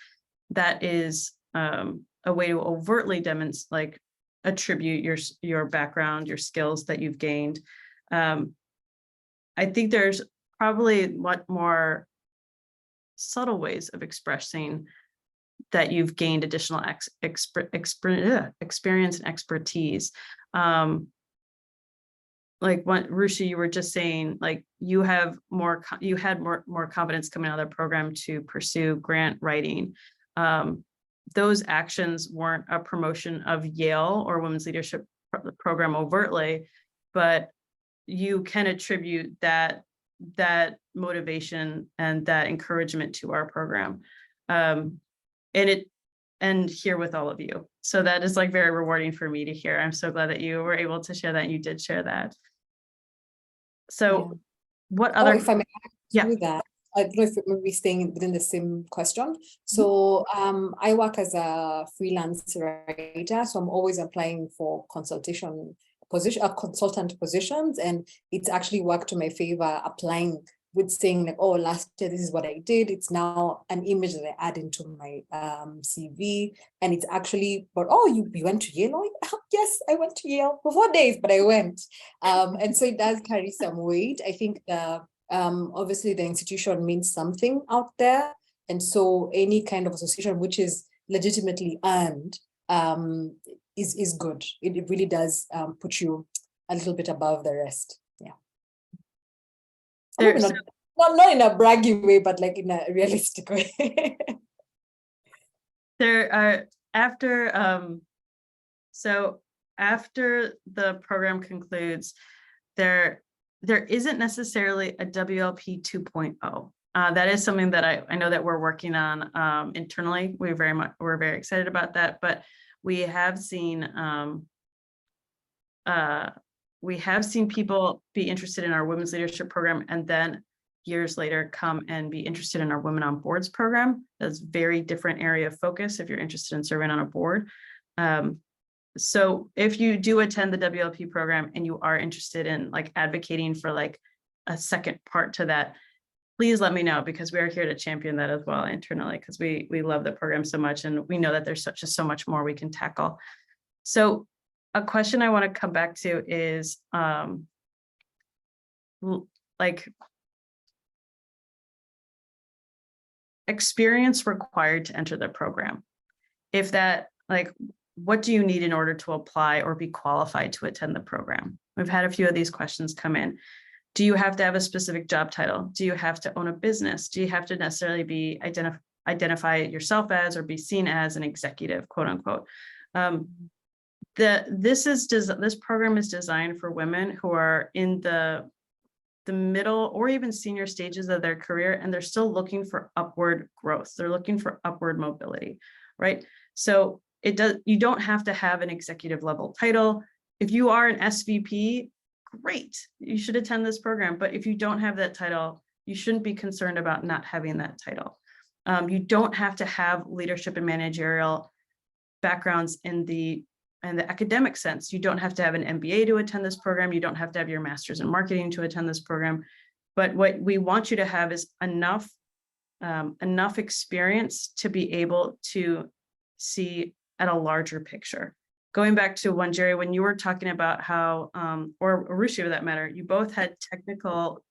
that is a way to overtly demonstrate, like attribute your background, your skills that you've gained. I think there's probably much more subtle ways of expressing that you've gained additional experience and expertise. Like what Ruchi, you were just saying, like you had more confidence coming out of the program to pursue grant writing. Those actions weren't a promotion of Yale or women's leadership program overtly, but you can attribute that motivation and that encouragement to our program, and here with all of you. So that is like very rewarding for me to hear. I'm so glad that you were able to share that and you did share that. So what other, if I may add to that, I don't know if maybe staying within the same question. So I work as a freelance writer, so I'm always applying for consultant positions, and it's actually worked to my favor applying with saying like, oh, last year this is what I did. It's now an image that I add into my CV, and it's actually, but oh, you went to Yale? Oh, yes, I went to Yale for 4 days, but I went, and so it does carry some weight. I think obviously the institution means something out there, and so any kind of association which is legitimately earned is good. It really does put you a little bit above the rest. Not in a braggy way, but like in a realistic way. There are after the program concludes, there isn't necessarily a WLP 2.0. That is something that I know that we're working on internally. We're very excited about that, but we have seen people be interested in our women's leadership program and then years later come and be interested in our Women on Boards program. That's very different area of focus if you're interested in serving on a board. So if you do attend the WLP program and you are interested in like advocating for like a second part to that, please let me know, because we are here to champion that as well internally, because we love the program so much and we know that there's so much more we can tackle. So a question I want to come back to is like experience required to enter the program. If that, like, what do you need in order to apply or be qualified to attend the program? We've had a few of these questions come in. Do you have to have a specific job title? Do you have to own a business? Do you have to necessarily be identify yourself as or be seen as an executive, quote unquote? This program is designed for women who are in the middle or even senior stages of their career, and they're still looking for upward growth. They're looking for upward mobility, right? So you don't have to have an executive level title. If you are an SVP, great, you should attend this program. But if you don't have that title, you shouldn't be concerned about not having that title. You don't have to have leadership and managerial backgrounds in the academic sense. You don't have to have an MBA to attend this program. You don't have to have your master's in marketing to attend this program. But what we want you to have is enough experience to be able to see at a larger picture. Going back to Wanjeri, when you were talking about how, or Ruchi for that matter, you both had technical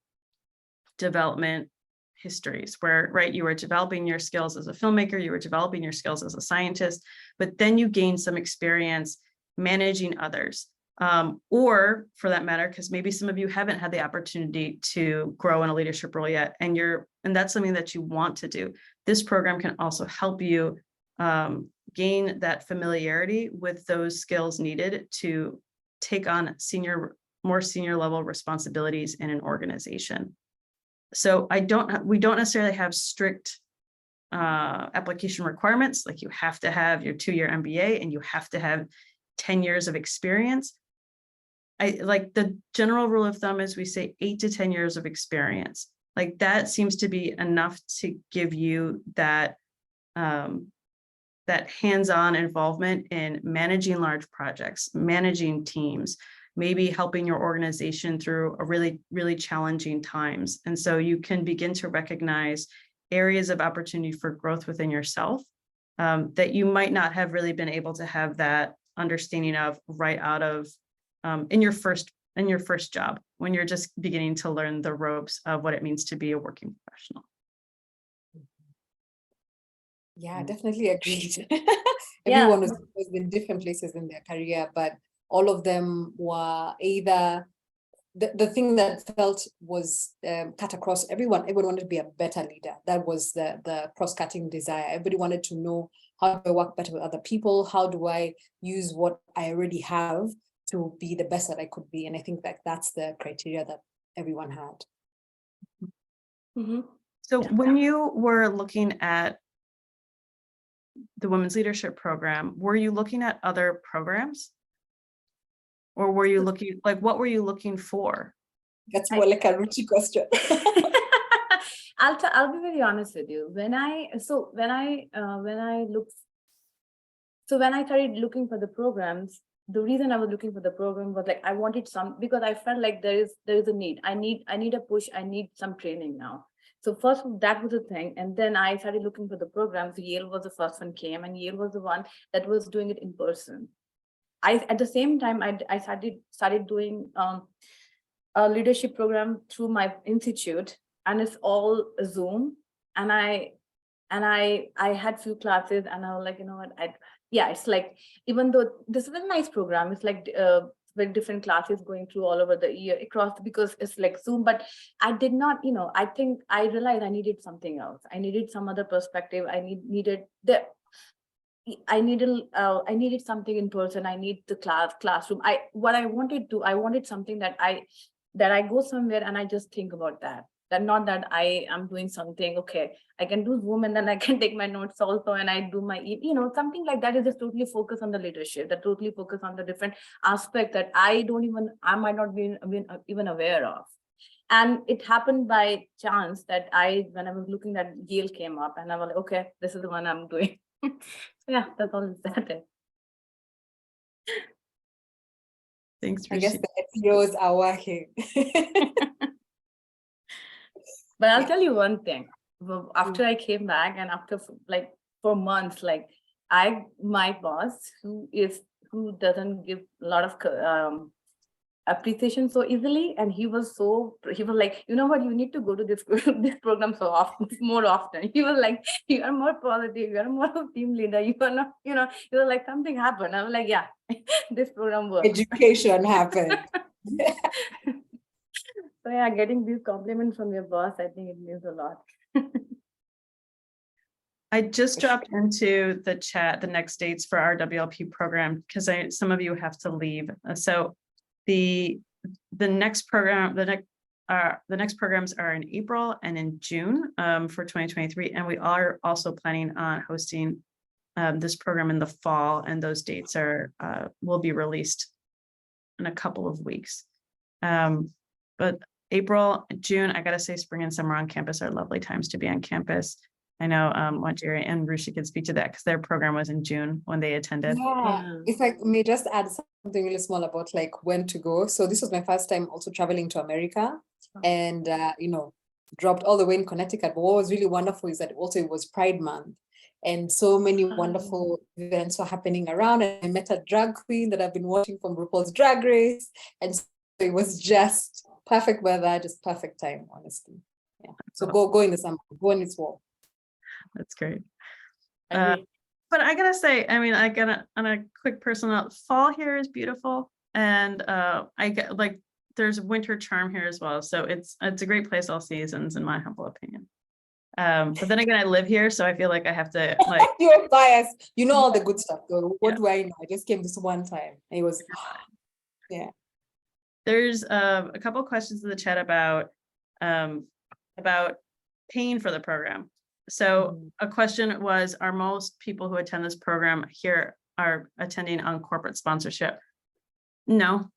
development histories where, right, you were developing your skills as a filmmaker, you were developing your skills as a scientist, but then you gained some experience managing others. Or for that matter, because maybe some of you haven't had the opportunity to grow in a leadership role yet, and that's something that you want to do. This program can also help you gain that familiarity with those skills needed to take on more senior level responsibilities in an organization. So we don't necessarily have strict application requirements, like you have to have your 2-year MBA and you have to have 10 years of experience. Like the general rule of thumb is we say 8 to 10 years of experience. Like that seems to be enough to give you that hands-on involvement in managing large projects, managing teams, maybe helping your organization through a really, really challenging times. And so you can begin to recognize areas of opportunity for growth within yourself that you might not have really been able to have that understanding of right out of in your first job, when you're just beginning to learn the ropes of what it means to be a working professional. Yeah, definitely agreed. Everyone was in different places in their career, but all of them were either the thing that felt was cut across everyone. Everyone wanted to be a better leader. That was the cross-cutting desire. Everybody wanted to know, how do I work better with other people? How do I use what I already have to be the best that I could be? And I think that that's the criteria that everyone had. Mm-hmm. So when you were looking at the Women's Leadership Program, were you looking at other programs? Or were you looking, like, what were you looking for? That's more like a Ruchi question. I'll be very honest with you. When I started looking for the programs, the reason I was looking for the program was like I wanted because I felt like there is a need. I need a push. I need some training now. So first that was the thing, and then I started looking for the programs. Yale was the first one came, and Yale was the one that was doing it in person. At the same time I started doing a leadership program through my institute, and it's all Zoom. And I had few classes, and I was like, you know what, it's like, even though this is a nice program, it's like with different classes going through all over the year across, because it's like Zoom, but I did not, I think I realized I needed something else. I needed some other perspective. I needed something in person. I need the classroom. I wanted something that I go somewhere and I just think about that not that I am doing something. Okay, I can do Zoom and then I can take my notes also, and I do my, something like that is just totally focused on the leadership, that totally focused on the different aspect that I might not be even aware of. And it happened by chance that when I was looking at Yale came up, and I was like, okay, this is the one I'm doing. So yeah, that's all that is. Thanks, Ruchi. I guess the SEOs are working. But I'll tell you one thing. After I came back, and after like 4 months, like my boss, who doesn't give a lot of appreciation so easily, and he was like, you know what, you need to go to this program more often. He was like, you are more positive, you are more of a team leader, you are not, you were like, something happened. I was like, yeah, this program works. Education happened. So yeah, getting these compliments from your boss, I think it means a lot. I just dropped into the chat the next dates for our WLP program because some of you have to leave. So the next program, the next programs are in April and in June for 2023, and we are also planning on hosting this program in the fall, and those dates will be released in a couple of weeks. But April, June, I gotta say, spring and summer on campus are lovely times to be on campus. I know Wanjeri and Ruchi can speak to that because their program was in June when they attended. Yeah, if I may just add something really small about like when to go. So this was my first time also traveling to America, and you know, dropped all the way in Connecticut. But what was really wonderful is that also it was Pride Month, and so many wonderful events were happening around. And I met a drag queen that I've been watching from RuPaul's Drag Race, and so it was just perfect weather, just perfect time, honestly. Yeah. So go in the summer, go in its warm. That's great. But I gotta say, I mean, on a quick personal note, fall here is beautiful, and I get like there's winter charm here as well. So it's a great place all seasons, in my humble opinion. But then again, I live here, so I feel like I have to like. You're biased. You know all the good stuff though. What do I know? I just came this one time. It was, yeah. There's a couple of questions in the chat about paying for the program. So a question was, are most people who attend this program here are attending on corporate sponsorship? No,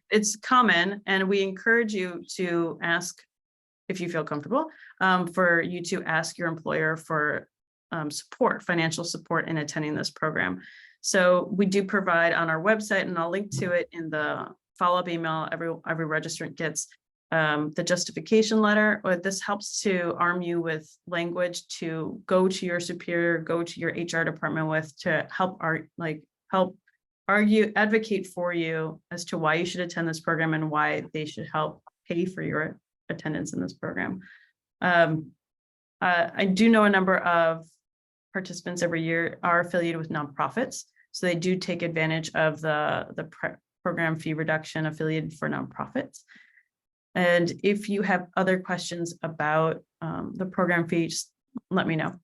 it's common, and we encourage you to ask, if you feel comfortable, for you to ask your employer for support, financial support in attending this program. So we do provide on our website, and I'll link to it in the follow-up email every registrant gets, the justification letter. This helps to arm you with language to go to your superior, go to your HR department with, to help advocate for you as to why you should attend this program and why they should help pay for your attendance in this program. I do know a number of participants every year are affiliated with nonprofits, so they do take advantage of the program fee reduction affiliated for nonprofits. And if you have other questions about the program fee, just let me know.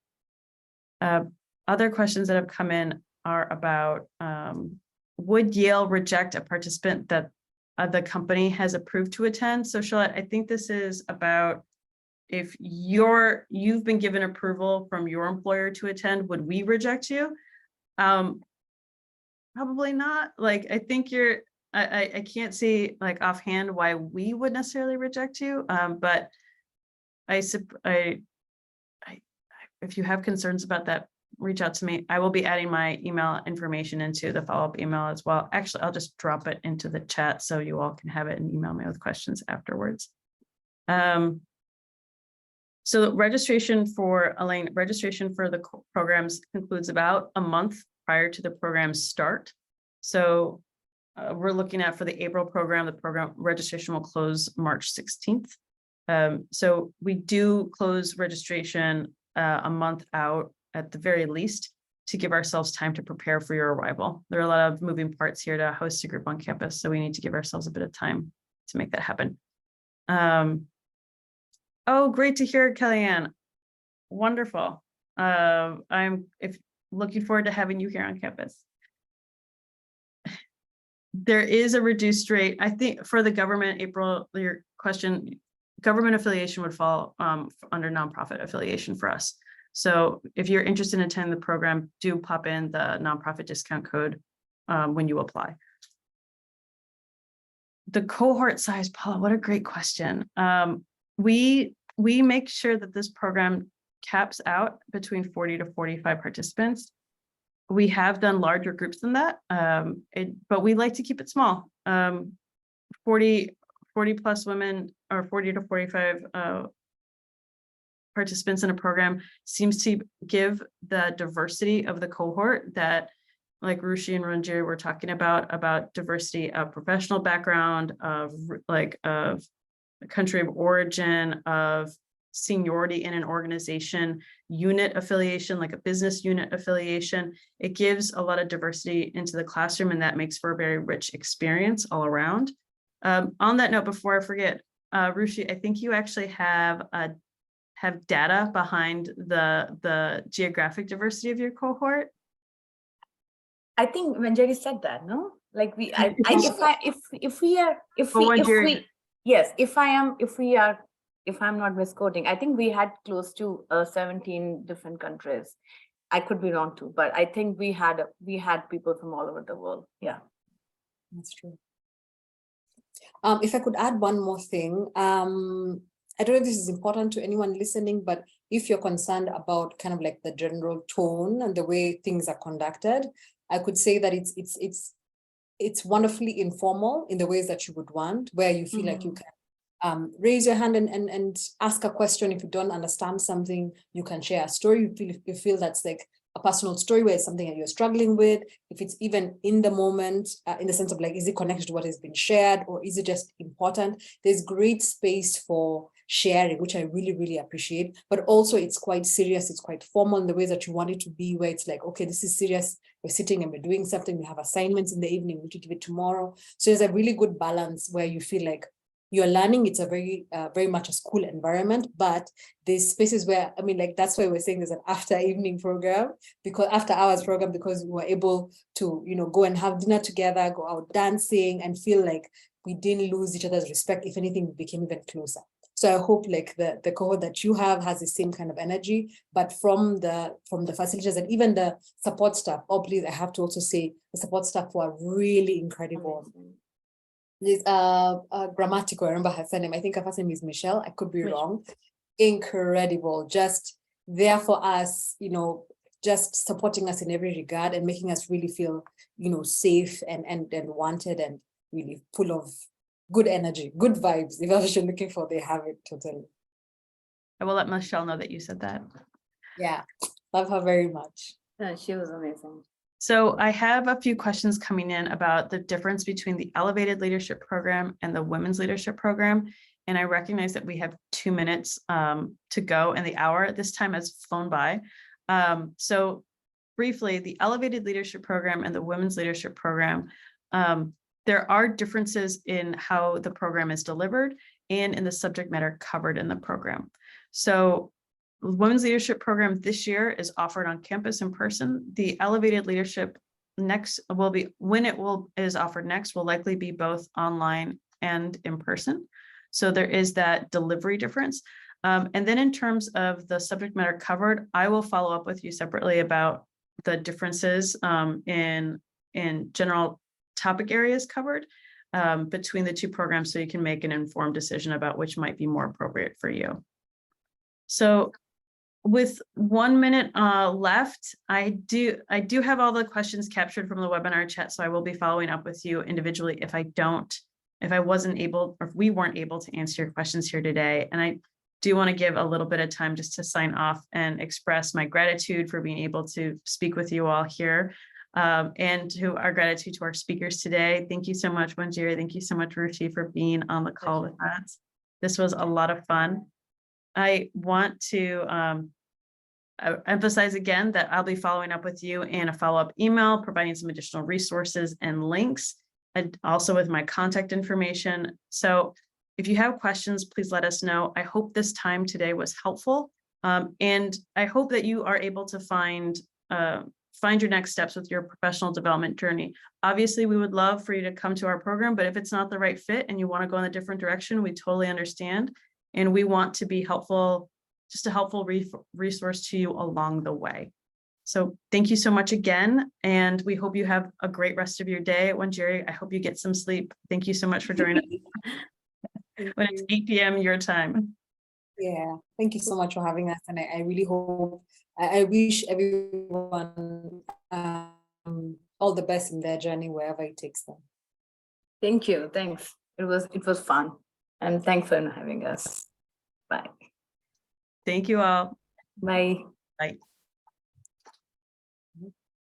Other questions that have come in are about, would Yale reject a participant that the company has approved to attend? So Charlotte, I think this is about if you've been given approval from your employer to attend, would we reject you? Probably not. Like, I think I can't see like offhand why we would necessarily reject you. But if you have concerns about that, reach out to me. I will be adding my email information into the follow-up email as well. Actually, I'll just drop it into the chat so you all can have it and email me with questions afterwards. So the registration for the programs concludes about a month prior to the program's start. So we're looking at, for the April program, the program registration will close March 16th. So we do close registration a month out at the very least, to give ourselves time to prepare for your arrival. There are a lot of moving parts here to host a group on campus, so we need to give ourselves a bit of time to make that happen. Oh, great to hear, Kellyanne. Wonderful. I'm looking forward to having you here on campus. There is a reduced rate, I think, for the government. April, your question, government affiliation would fall under nonprofit affiliation for us. So if you're interested in attending the program, do pop in the nonprofit discount code when you apply. The cohort size, Paula, what a great question. We make sure that this program caps out between 40 to 45 participants. We have done larger groups than that, but we like to keep it small. 40 plus women, or 40 to 45 participants in a program seems to give the diversity of the cohort that, like Ruchi and Wanjeri were talking about diversity of professional background, of country of origin, of seniority in an organization, unit affiliation, like a business unit affiliation. It gives a lot of diversity into the classroom, and that makes for a very rich experience all around. On that note, before I forget, Ruchi, I think you actually have a have data behind the geographic diversity of your cohort? I think Wanjeri said that, no? Like if I'm not misquoting, I think we had close to 17 different countries. I could be wrong too, but I think we had people from all over the world. Yeah, that's true. If I could add one more thing, I don't know if this is important to anyone listening, but if you're concerned about kind of like the general tone and the way things are conducted, I could say that it's wonderfully informal in the ways that you would want, where you feel like you can raise your hand and ask a question. If you don't understand something, you can share a story. You feel that's like a personal story where it's something that you're struggling with. If it's even in the moment, in the sense of like, is it connected to what has been shared, or is it just important? There's great space for sharing, which I really, really appreciate. But also it's quite serious. It's quite formal in the ways that you want it to be, where it's like, okay, this is serious. We're sitting and we're doing something. We have assignments in the evening. We need to give it tomorrow. So there's a really good balance where you feel like you're learning. It's a very much a school environment, but there's spaces where, I mean, like, that's why we're saying there's an after hours program, because we were able to, go and have dinner together, go out dancing, and feel like we didn't lose each other's respect. If anything, we became even closer. So I hope like the cohort that you have has the same kind of energy, but from the facilitators and even the support staff. Oh, please, I have to also say the support staff were really incredible. There's grammatical, I remember her surname. I think her first name is Michelle. I could be wrong. Incredible. Just there for us, just supporting us in every regard and making us really feel, safe and wanted and really full of good energy, good vibes. If that's what you're looking for, they have it totally. I will let Michelle know that you said that. Yeah, love her very much. Yeah, she was amazing. So I have a few questions coming in about the difference between the Elevated Leadership Program and the Women's Leadership Program. And I recognize that we have 2 minutes to go, and the hour at this time has flown by. So briefly, the Elevated Leadership Program and the Women's Leadership Program, there are differences in how the program is delivered and in the subject matter covered in the program. So Women's Leadership Program this year is offered on campus in person. The Elevated Leadership next will be, when it is offered next, will likely be both online and in person. So there is that delivery difference. And then in terms of the subject matter covered, I will follow up with you separately about the differences in general topic areas covered between the two programs, so you can make an informed decision about which might be more appropriate for you. So with 1 minute left, I do have all the questions captured from the webinar chat, so I will be following up with you individually if we weren't able to answer your questions here today. And I do want to give a little bit of time just to sign off and express my gratitude for being able to speak with you all here, and to our gratitude to our speakers today. Thank you so much, Wanjeri. Thank you so much, Ruchi, for being on the call with us. This was a lot of fun. I want to emphasize again that I'll be following up with you in a follow-up email, providing some additional resources and links, and also with my contact information. So if you have questions, please let us know. I hope this time today was helpful. And I hope that you are able to find your next steps with your professional development journey. Obviously, we would love for you to come to our program, but if it's not the right fit and you want to go in a different direction, we totally understand. And we want to be helpful, just a helpful resource to you along the way. So thank you so much again. And we hope you have a great rest of your day. Wanjeri, I hope you get some sleep. Thank you so much for joining us when it's 8 p.m. your time. Yeah, thank you so much for having us. And I really hope, I wish everyone all the best in their journey, wherever it takes them. Thank you. Thanks. It was fun. And thanks for having us. Bye. Thank you all. Bye. Bye.